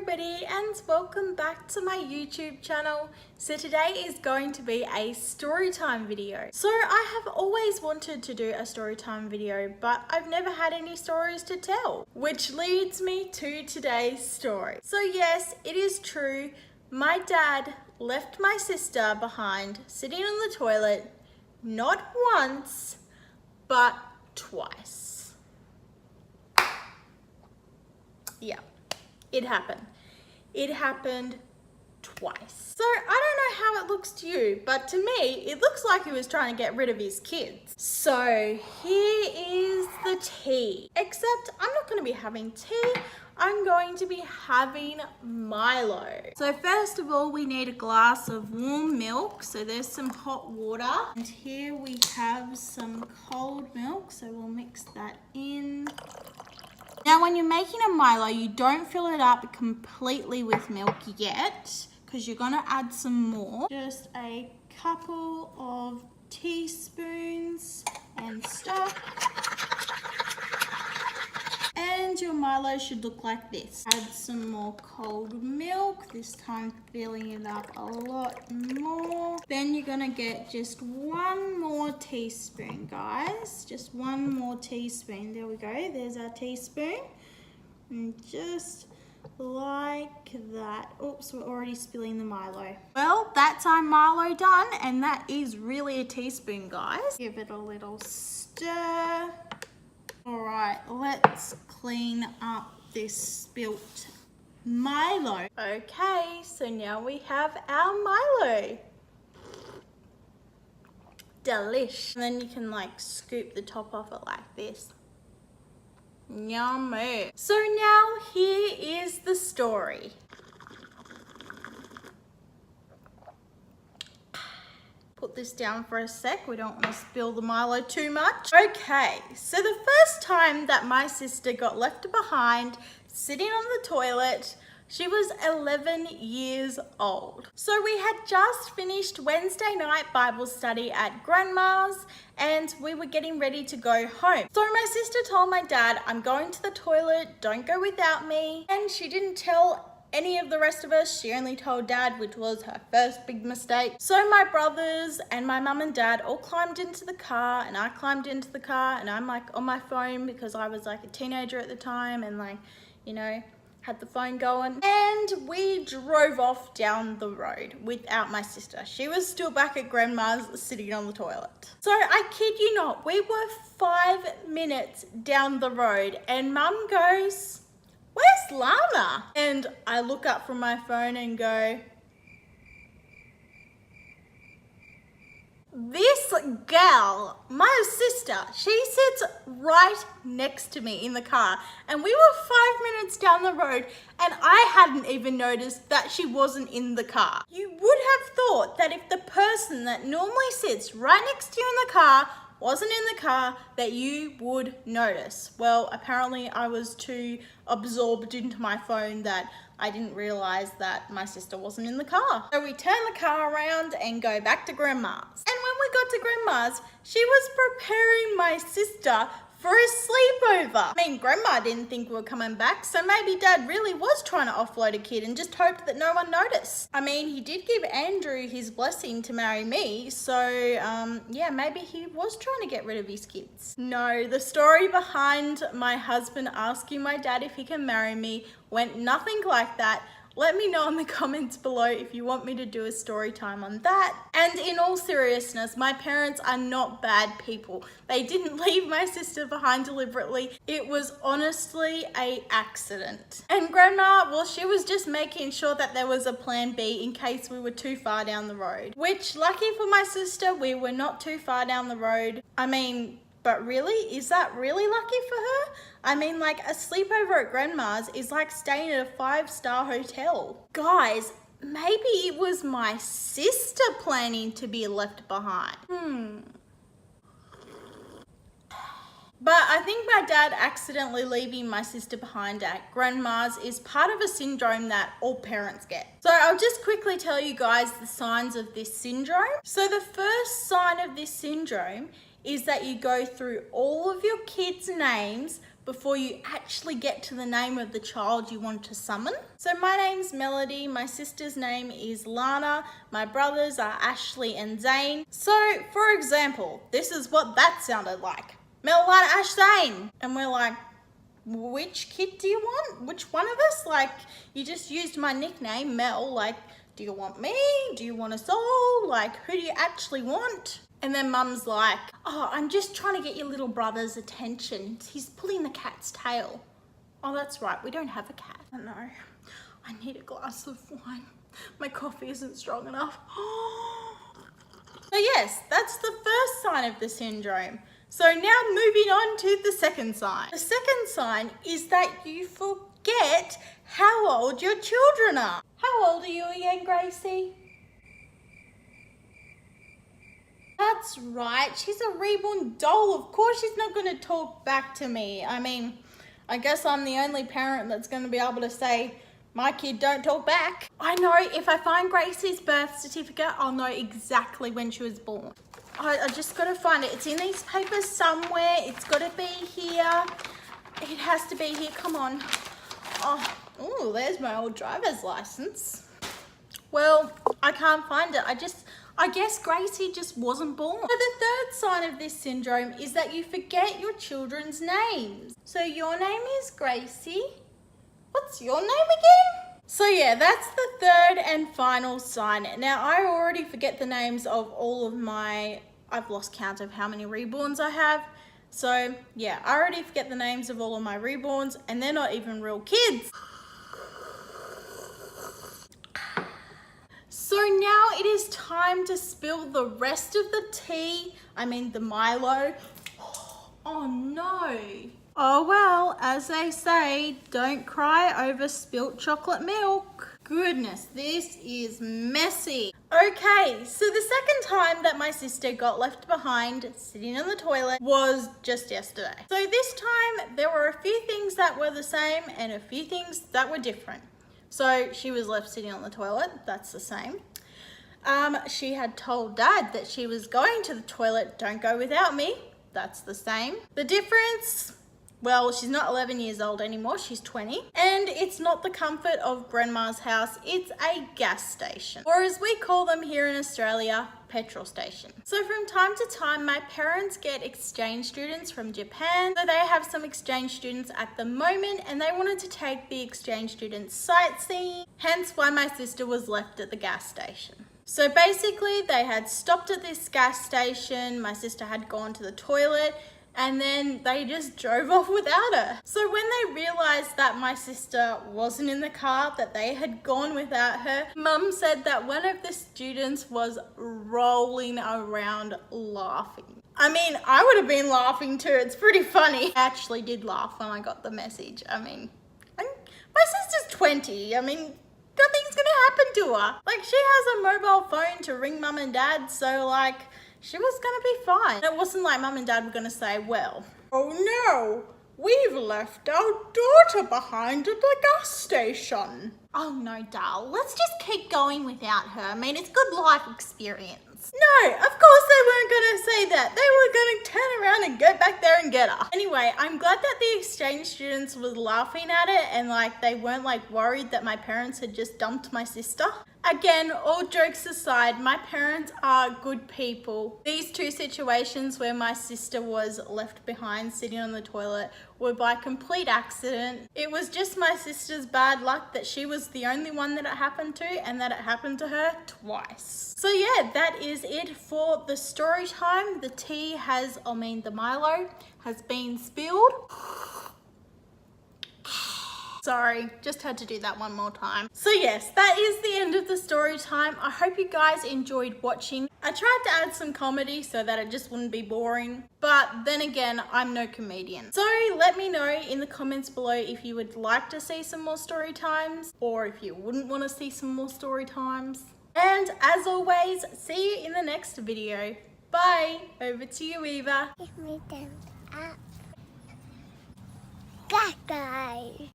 everybody and welcome back to my YouTube channel. So today is going to be a story time video. So I have always wanted to do a story time video, but I've never had any stories to tell, which leads me to today's story. So yes, it is true. My dad left my sister behind sitting on the toilet, not once, but twice. Yeah. It happened. It happened twice. So I don't know how it looks to you, but to me, it looks like he was trying to get rid of his kids. So here is the tea. Except I'm not going to be having tea. I'm going to be having Milo. So first of all, we need a glass of warm milk. So there's some hot water. And here we have some cold milk. So we'll mix that in. Now, when you're making a Milo, you don't fill it up completely with milk yet because you're going to add some more. Just a couple of teaspoons and stuff. And your Milo should look like this. Add some more cold milk, this time filling it up a lot more. Then you're gonna get just one more teaspoon, guys. Just one more teaspoon. There we go, there's our teaspoon. And just like that. Oops, we're already spilling the Milo. Well, that's our Milo done, and that is really a teaspoon, guys. Give it a little stir. All right, let's clean up this spilt Milo. Okay, so now we have our Milo. Delish. And then you can like scoop the top off it like this. Yummy. So now here is the story. Put this down for a sec. We don't want to spill the Milo too much. Okay, so the first time that my sister got left behind sitting on the toilet, she was 11 years old. So we had just finished Wednesday night Bible study at Grandma's and we were getting ready to go home. So my sister told my dad, I'm going to the toilet, don't go without me. And she didn't tell any of the rest of us. She only told dad, which was her first big mistake. So my brothers and my mum and dad all climbed into the car and I climbed into the car and I'm like on my phone because I was like a teenager at the time and like, you know, had the phone going. And we drove off down the road without my sister. She was still back at Grandma's sitting on the toilet. So I kid you not, we were 5 minutes down the road and mum goes, "Where's Lana?" And I look up from my phone and go, this girl, my sister, she sits right next to me in the car and we were 5 minutes down the road and I hadn't even noticed that she wasn't in the car. You would have thought that if the person that normally sits right next to you in the car wasn't in the car, that you would notice. Well, apparently I was too absorbed into my phone that I didn't realize that my sister wasn't in the car. So we turn the car around and go back to Grandma's. And when we got to Grandma's, she was preparing my sister for a sleepover. I mean, Grandma didn't think we were coming back, so maybe Dad really was trying to offload a kid and just hoped that no one noticed. I mean, he did give Andrew his blessing to marry me, so yeah, maybe he was trying to get rid of his kids. No, the story behind my husband asking my dad if he can marry me went nothing like that. Let me know in the comments below if you want me to do a story time on that. And in all seriousness, my parents are not bad people. They didn't leave my sister behind deliberately. It was honestly an accident. And Grandma, well, she was just making sure that there was a plan B in case we were too far down the road. Which, lucky for my sister, we were not too far down the road. I mean, but really, is that really lucky for her? I mean, like a sleepover at Grandma's is like staying at a 5-star hotel. Guys, maybe it was my sister planning to be left behind. But I think my dad accidentally leaving my sister behind at Grandma's is part of a syndrome that all parents get. So I'll just quickly tell you guys the signs of this syndrome. So the first sign of this syndrome is that you go through all of your kids' names before you actually get to the name of the child you want to summon. So my name's Melody, my sister's name is Lana, my brothers are Ashley and Zane. So for example, this is what that sounded like. Mel, Lana, Ash, Zane. And we're like, which kid do you want? Which one of us? Like, you just used my nickname, Mel. Like, do you want me? Do you want us all? Like, who do you actually want? And then Mum's like, oh, I'm just trying to get your little brother's attention. He's pulling the cat's tail. Oh, that's right. We don't have a cat. I know. I need a glass of wine. My coffee isn't strong enough. So yes, that's the first sign of the syndrome. So now moving on to the second sign. The second sign is that you forget how old your children are. How old are you again, Gracie? That's right, she's a reborn doll. Of course she's not going to talk back to me. I mean, I guess I'm the only parent that's going to be able to say, my kid don't talk back. I know if I find Gracie's birth certificate, I'll know exactly when she was born. I just got to find it. It's in these papers somewhere. It's got to be here. It has to be here. Come on. Oh, there's my old driver's license. Well, I can't find it. I guess Gracie just wasn't born. So the third sign of this syndrome is that you forget your children's names. So your name is Gracie. What's your name again? So yeah, that's the third and final sign. Now I already forget the names of all of I've lost count of how many reborns I have. So yeah, I already forget the names of all of my reborns and they're not even real kids. So now it is time to spill the rest of the tea, the Milo. Oh no. Oh well, as they say, don't cry over spilt chocolate milk. Goodness, this is messy. Okay, so the second time that my sister got left behind sitting on the toilet was just yesterday. So this time there were a few things that were the same and a few things that were different. So she was left sitting on the toilet, that's the same. She had told Dad that she was going to the toilet, don't go without me, that's the same. The difference, well, she's not 11 years old anymore, she's 20. And it's not the comfort of Grandma's house, it's a gas station. Or as we call them here in Australia, petrol station. So from time to time, my parents get exchange students from Japan. So they have some exchange students at the moment and they wanted to take the exchange students sightseeing, hence why my sister was left at the gas station. So basically they had stopped at this gas station, my sister had gone to the toilet, and then they just drove off without her. So when they realized that my sister wasn't in the car, that they had gone without her, Mum said that one of the students was rolling around laughing. I would have been laughing too, it's pretty funny. I actually did laugh when I got the message. My sister's 20, nothing's gonna happen to her. Like, she has a mobile phone to ring Mum and Dad, so like, she was gonna be fine. It wasn't like Mum and Dad were gonna say, well, oh no, we've left our daughter behind at the gas station. Oh no, Dal, let's just keep going without her. It's good life experience. No, of course they weren't gonna say that. They were gonna turn around and go back there and get her. Anyway, I'm glad that the exchange students were laughing at it and they weren't worried that my parents had just dumped my sister. Again, all jokes aside, my parents are good people. These two situations where my sister was left behind sitting on the toilet were by complete accident. It was just my sister's bad luck that she was the only one that it happened to and that it happened to her twice. So yeah, that is it for the story time. The tea the Milo has been spilled. Sorry, just had to do that one more time. So yes, that is the end of the story time. I hope you guys enjoyed watching. I tried to add some comedy so that it just wouldn't be boring, but then again, I'm no comedian. So let me know in the comments below if you would like to see some more story times or if you wouldn't want to see some more story times. And as always, see you in the next video. Bye. Over to you, Eva. Give me thumbs up. Bye, guys.